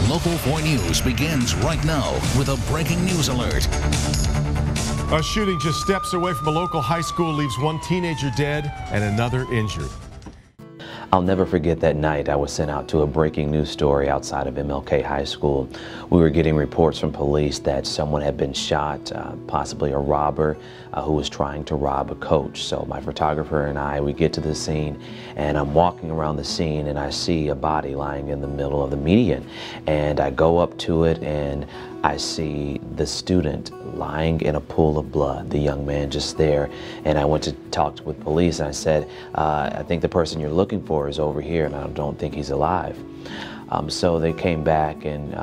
Local 4 News begins right now with a breaking news alert. A shooting just steps away from a local high school leaves one teenager dead and another injured. I'll never forget that night I was sent out to a breaking news story outside of MLK High School. We were getting reports from police that someone had been shot, possibly a robber who was trying to rob a coach. So my photographer and I, we get to the scene, and I'm walking around the scene and I see a body lying in the middle of the median. And I go up to it and I see the student lying in a pool of blood, the young man just there. And I went to talk with police and I said, I think the person you're looking for is over here and I don't think he's alive. So they came back and,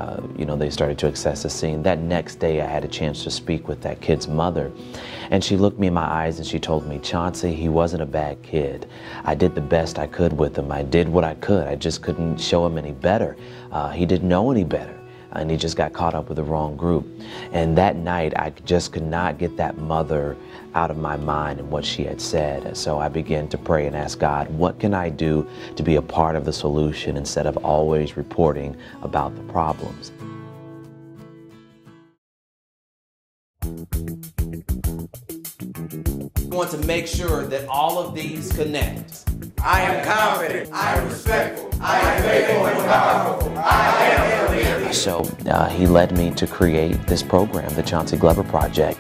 they started to assess the scene. That next day I had a chance to speak with that kid's mother. And she looked me in my eyes and she told me, Chauncey, he wasn't a bad kid. I did the best I could with him. I did what I could. I just couldn't show him any better. He didn't know any better. And he just got caught up with the wrong group. And that night, I just could not get that mother out of my mind and what she had said. So I began to pray and ask God, what can I do to be a part of the solution instead of always reporting about the problems? We want to make sure that all of these connect. I am confident, I am respectful, I am faithful and powerful, I am a leader. So he led me to create this program, the Chauncey Glover Project.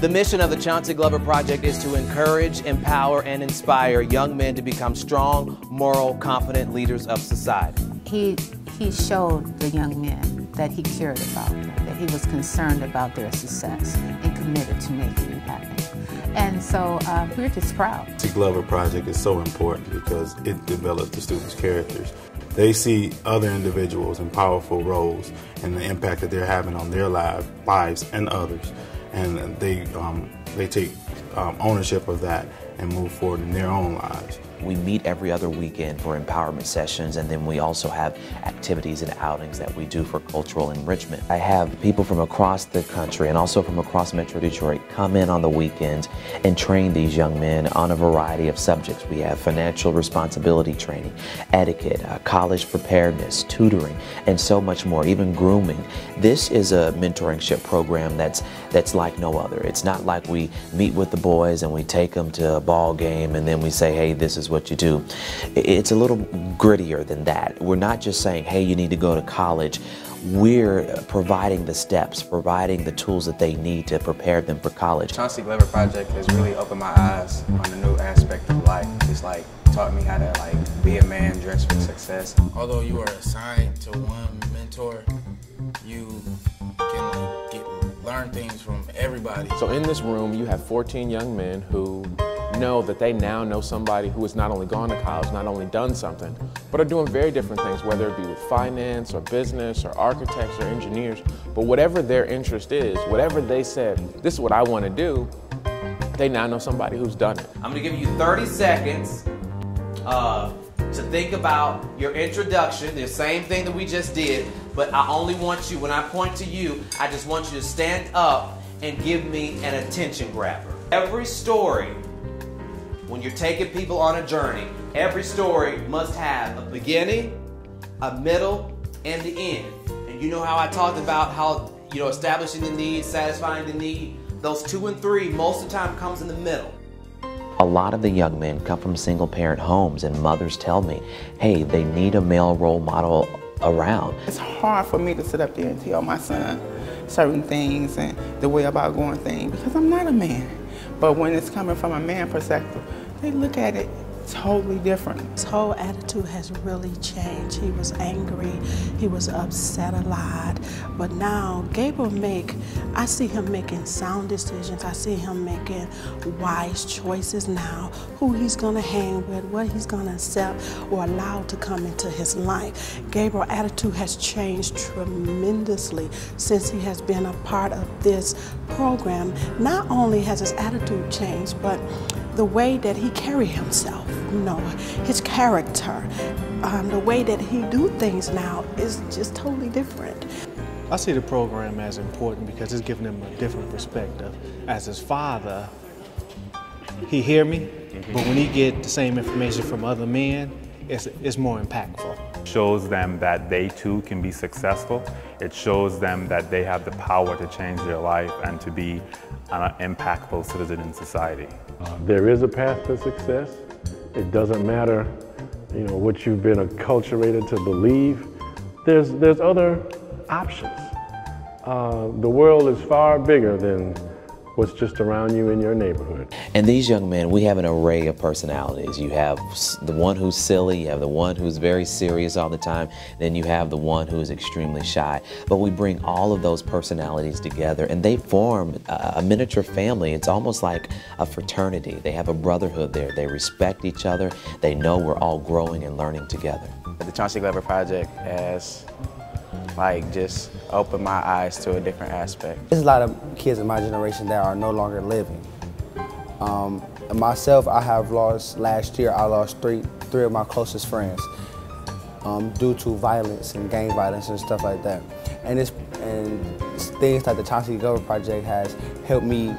The mission of the Chauncey Glover Project is to encourage, empower, and inspire young men to become strong, moral, confident leaders of society. He showed the young men that he cared about them, that he was concerned about their success and committed to making it happen. And so we're just proud. The Glover Project is so important because it develops the students' characters. They see other individuals in powerful roles and the impact that they're having on their lives and others. And they take ownership of that and move forward in their own lives. We meet every other weekend for empowerment sessions, and then we also have activities and outings that we do for cultural enrichment. I have people from across the country and also from across Metro Detroit come in on the weekends and train these young men on a variety of subjects. We have financial responsibility training, etiquette, college preparedness, tutoring, and so much more, even grooming. This is a mentorship program that's like no other. It's not like we meet with the boys and we take them to a ball game and then we say, hey, this is what you do. It's a little grittier than that. We're not just saying, hey, you need to go to college. We're providing the steps, providing the tools that they need to prepare them for college. Chauncey Glover Project has really opened my eyes on a new aspect of life. It's taught me how to be a man dressed for success. Although you are assigned to one mentor, you can learn things from everybody. So in this room, you have 14 young men who know that they now know somebody who has not only gone to college, not only done something, but are doing very different things, whether it be with finance or business or architects or engineers. But whatever their interest is, whatever they said, this is what I want to do, they now know somebody who's done it. I'm going to give you 30 seconds to think about your introduction, the same thing that we just did, but I only want you, when I point to you, I just want you to stand up and give me an attention grabber. Every story, when you're taking people on a journey, every story must have a beginning, a middle, and the end. And you know how I talked about how, establishing the need, satisfying the need, those 2 and 3 most of the time comes in the middle. A lot of the young men come from single-parent homes, and mothers tell me, hey, they need a male role model around. It's hard for me to sit up there and tell my son certain things and the way about going things because I'm not a man. But when it's coming from a man perspective, they look at it totally different. His whole attitude has really changed. He was angry, he was upset a lot, but now I see him making sound decisions. I see him making wise choices now, who he's gonna hang with, what he's gonna accept or allow to come into his life. Gabriel's attitude has changed tremendously since he has been a part of this program. Not only has his attitude changed, but the way that he carry himself, his character, the way that he do things now is just totally different. I see the program as important because it's giving him a different perspective. As his father, he hear me, but when he get the same information from other men, it's more impactful. shows them that they too can be successful. It shows them that they have the power to change their life and to be an impactful citizen in society. There is a path to success. It doesn't matter, what you've been acculturated to believe. There's other options. The world is far bigger than what's just around you in your neighborhood. And these young men, we have an array of personalities. You have the one who's silly, you have the one who's very serious all the time, then you have the one who is extremely shy. But we bring all of those personalities together and they form a miniature family. It's almost like a fraternity. They have a brotherhood there. They respect each other. They know we're all growing and learning together. The Chuancy Glover Project has just opened my eyes to a different aspect. There's a lot of kids in my generation that are no longer living. Myself, I have lost, last year I lost three of my closest friends due to violence and gang violence and stuff like that. And things like the Chuancy Glover Project has helped me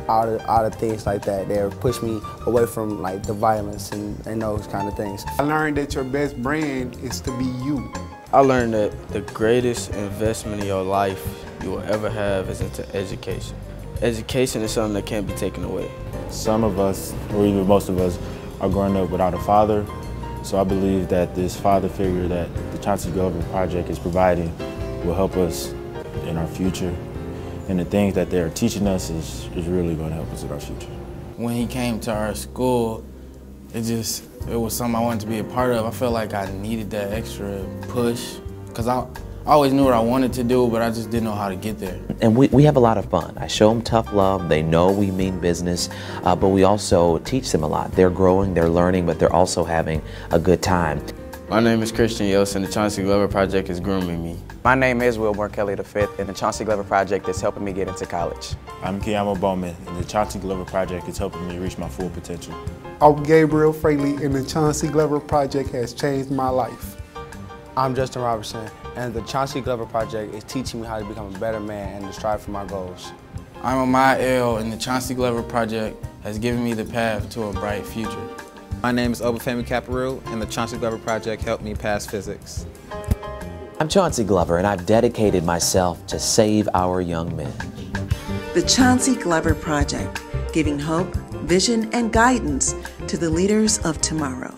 out of things like that. They pushed me away from the violence and those kind of things. I learned that your best brand is to be you. I learned that the greatest investment in your life you will ever have is into education. Education is something that can't be taken away. Some of us, or even most of us, are growing up without a father. So I believe that this father figure that the Chuancy Glover Project is providing will help us in our future. And the things that they're teaching us is really going to help us in our future. When he came to our school, it was something I wanted to be a part of. I felt like I needed that extra push because I always knew what I wanted to do, but I just didn't know how to get there. And we have a lot of fun. I show them tough love. They know we mean business, but we also teach them a lot. They're growing, they're learning, but they're also having a good time. My name is Christian Yost, and the Chuancy Glover Project is grooming me. My name is Wilmore Kelly V, and the Chuancy Glover Project is helping me get into college. I'm Kiamo Bowman, and the Chuancy Glover Project is helping me reach my full potential. I'm Gabriel Fraley, and the Chuancy Glover Project has changed my life. I'm Justin Robertson, and the Chuancy Glover Project is teaching me how to become a better man and to strive for my goals. I'm Amaya L, and the Chuancy Glover Project has given me the path to a bright future. My name is Obafemi Caparu, and the Chuancy Glover Project helped me pass physics. I'm Chauncey Glover, and I've dedicated myself to save our young men. The Chuancy Glover Project, giving hope, vision, and guidance to the leaders of tomorrow.